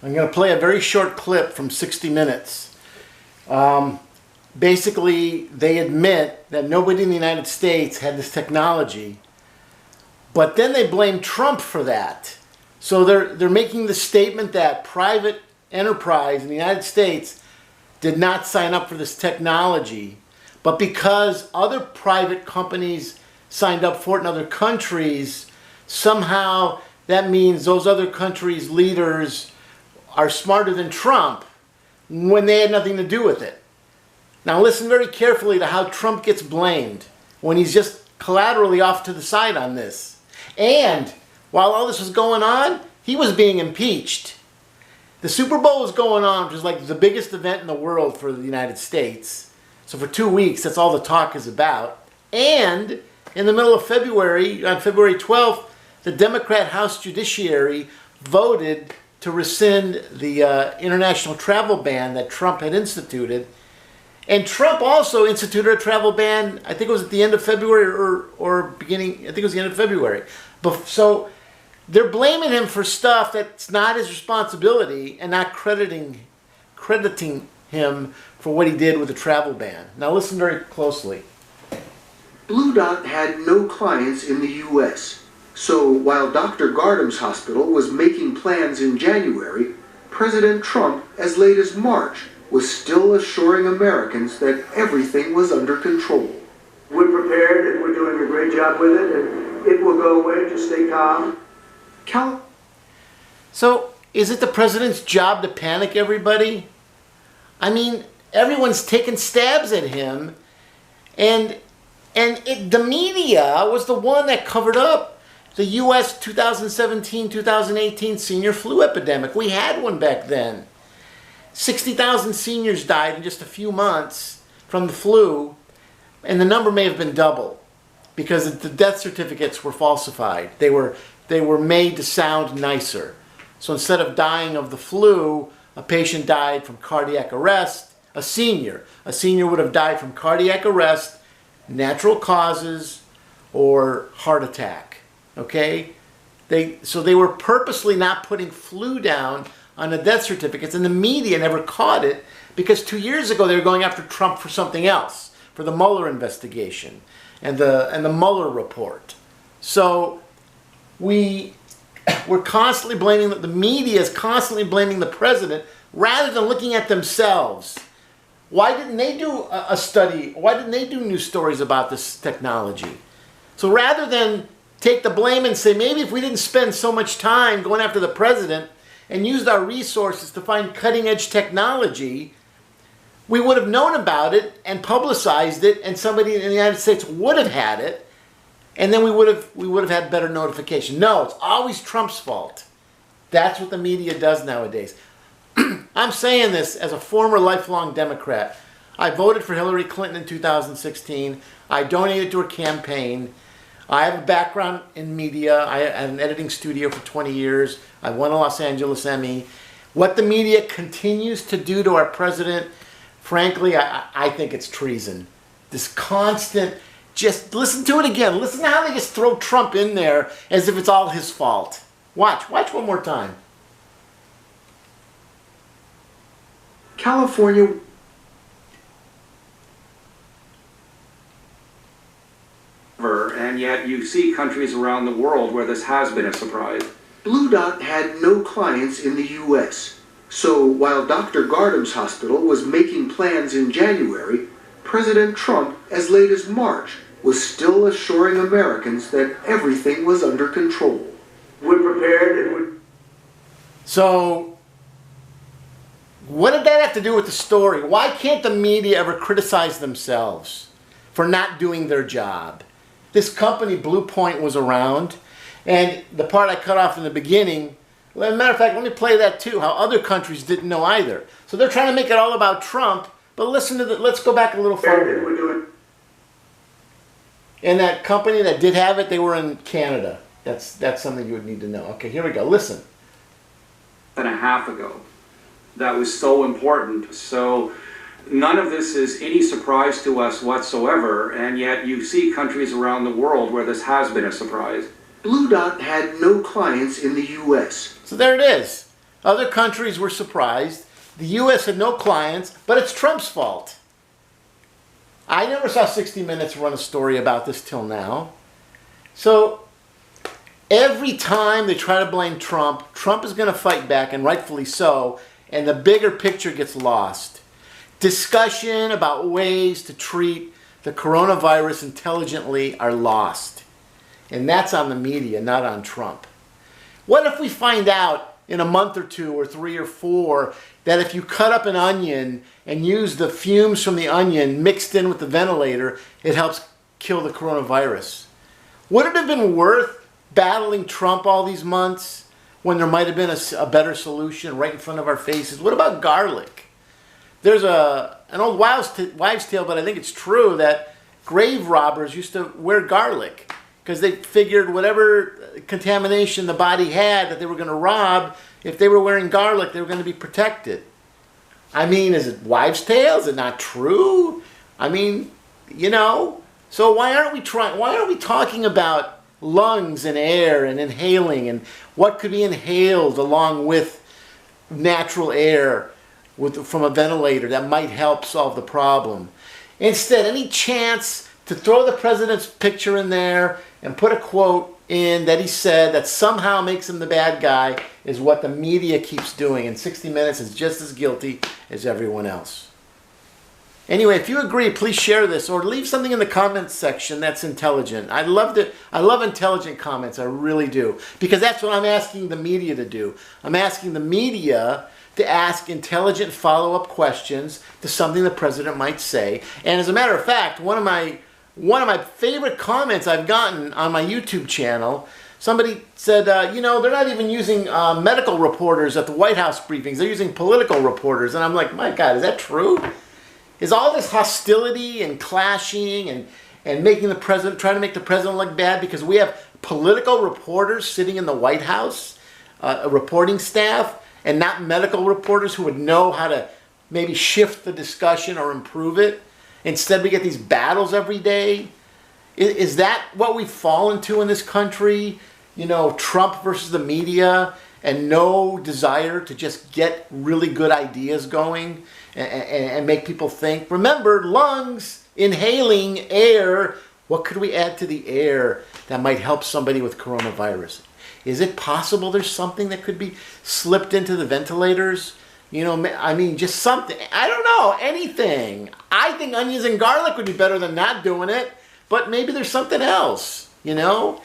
I'm going to play a very short clip from 60 Minutes. Basically, they admit that nobody in the United States had this technology, but then they blame Trump for that. So they're making the statement that private enterprise in the United States did not sign up for this technology, but because other private companies signed up for it in other countries, somehow that means those other countries' leaders are smarter than Trump when they had nothing to do with it. Now listen very carefully to how Trump gets blamed when he's just collaterally off to the side on this. And while all this was going on, he was being impeached. The Super Bowl was going on, which is like the biggest event in the world for the United States. So for 2 weeks, that's all the talk is about. And in the middle of February, on February 12th, the Democrat House Judiciary voted to rescind the international travel ban that Trump had instituted. And Trump also instituted a travel ban, I think it was at the end of February or beginning, I think it was the end of February. So they're blaming him for stuff that's not his responsibility and not crediting him for what he did with the travel ban. Now listen very closely. Blue Dot had no clients in the U.S., so while Dr. Gardam's hospital was making plans in January, President Trump, as late as March, was still assuring Americans that everything was under control. We're prepared and we're doing a great job with it, and it will go away. Just stay calm. So, is it the president's job to panic everybody? I mean, everyone's taking stabs at him, and the media was the one that covered up the U.S. 2017-2018 senior flu epidemic. We had one back then. 60,000 seniors died in just a few months from the flu, and the number may have been double because the death certificates were falsified. They were made to sound nicer. So instead of dying of the flu, a patient died from cardiac arrest. A senior would have died from cardiac arrest, natural causes, or heart attack. Okay? So they were purposely not putting flu down on the death certificates, and the media never caught it because 2 years ago they were going after Trump for something else, for the Mueller investigation and the Mueller report. So we're constantly blaming, the media is constantly blaming the president rather than looking at themselves. Why didn't they do a study? Why didn't they do news stories about this technology? So rather than take the blame and say, maybe if we didn't spend so much time going after the president and used our resources to find cutting-edge technology, we would have known about it and publicized it, and somebody in the United States would have had it, and then we would have had better notification. No, it's always Trump's fault. That's what the media does nowadays. I'm saying this as a former lifelong Democrat. I voted for Hillary Clinton in 2016. I donated to her campaign. I have a background in media. I had an editing studio for 20 years. I won a Los Angeles Emmy. What the media continues to do to our president, frankly, I think it's treason. This constant, just listen to it again. Listen to how they just throw Trump in there as if it's all his fault. Watch one more time. California and yet you see countries around the world where this has been a surprise. Blue Dot had no clients in the U.S., so while Dr. Gardam's hospital was making plans in January, President Trump, as late as March, was still assuring Americans that everything was under control. We're prepared and we're... So, what did that have to do with the story? Why can't the media ever criticize themselves for not doing their job? This company, Blue Point, was around, and the part I cut off in the beginning, as a matter of fact, let me play that too, how other countries didn't know either. So they're trying to make it all about Trump, but listen to let's go back a little further. And that company that did have it, they were in Canada. That's something you would need to know. Okay, here we go. Listen. And a half ago. That was so important. So none of this is any surprise to us whatsoever, and yet you see countries around the world where this has been a surprise. Blue Dot had no clients in the U.S. So there it is. Other countries were surprised. The U.S. had no clients, but it's Trump's fault. I never saw 60 Minutes run a story about this till now. So every time they try to blame Trump, Trump is going to fight back, and rightfully so, and the bigger picture gets lost. Discussion about ways to treat the coronavirus intelligently are lost. And that's on the media, not on Trump. What if we find out in a month or 2 or 3 or 4 that if you cut up an onion and use the fumes from the onion mixed in with the ventilator, it helps kill the coronavirus? Would it have been worth battling Trump all these months when there might have been a better solution right in front of our faces? What about garlic? There's an old wives' tale, but I think it's true, that grave robbers used to wear garlic because they figured whatever contamination the body had that they were going to rob, if they were wearing garlic, they were going to be protected. I mean, is it wives' tale? Is it not true? I mean, you know. So why aren't we talking about lungs and air and inhaling and what could be inhaled along with natural air from a ventilator that might help solve the problem? Instead, any chance to throw the president's picture in there and put a quote in that he said that somehow makes him the bad guy is what the media keeps doing. And 60 Minutes is just as guilty as everyone else. Anyway, if you agree, please share this or leave something in the comments section that's intelligent. I love intelligent comments, I really do. Because that's what I'm asking the media to do. I'm asking the media to ask intelligent follow-up questions to something the president might say. And as a matter of fact, one of my favorite comments I've gotten on my YouTube channel, somebody said, you know, they're not even using medical reporters at the White House briefings. They're using political reporters. And I'm like, my God, is that true? Is all this hostility and clashing and making the president, trying to make the president look bad because we have political reporters sitting in the White House, a reporting staff, and not medical reporters who would know how to maybe shift the discussion or improve it? Instead, we get these battles every day. Is that what we've fallen to in this country? You know, Trump versus the media and no desire to just get really good ideas going and make people think. Remember, lungs, inhaling air. What could we add to the air that might help somebody with coronavirus? Is it possible there's something that could be slipped into the ventilators? You know, I mean, just something. I don't know, anything. I think onions and garlic would be better than not doing it, but maybe there's something else, you know?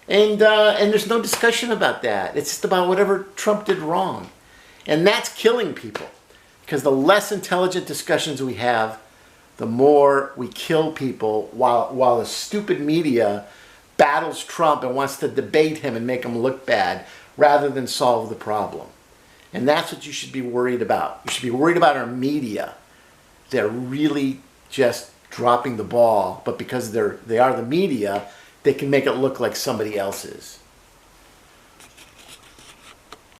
And there's no discussion about that. It's just about whatever Trump did wrong. And that's killing people. Because the less intelligent discussions we have, the more we kill people while the stupid media battles Trump and wants to debate him and make him look bad rather than solve the problem. And that's what you should be worried about. You should be worried about our media. They're really just dropping the ball, but because they are the media, they can make it look like somebody else is.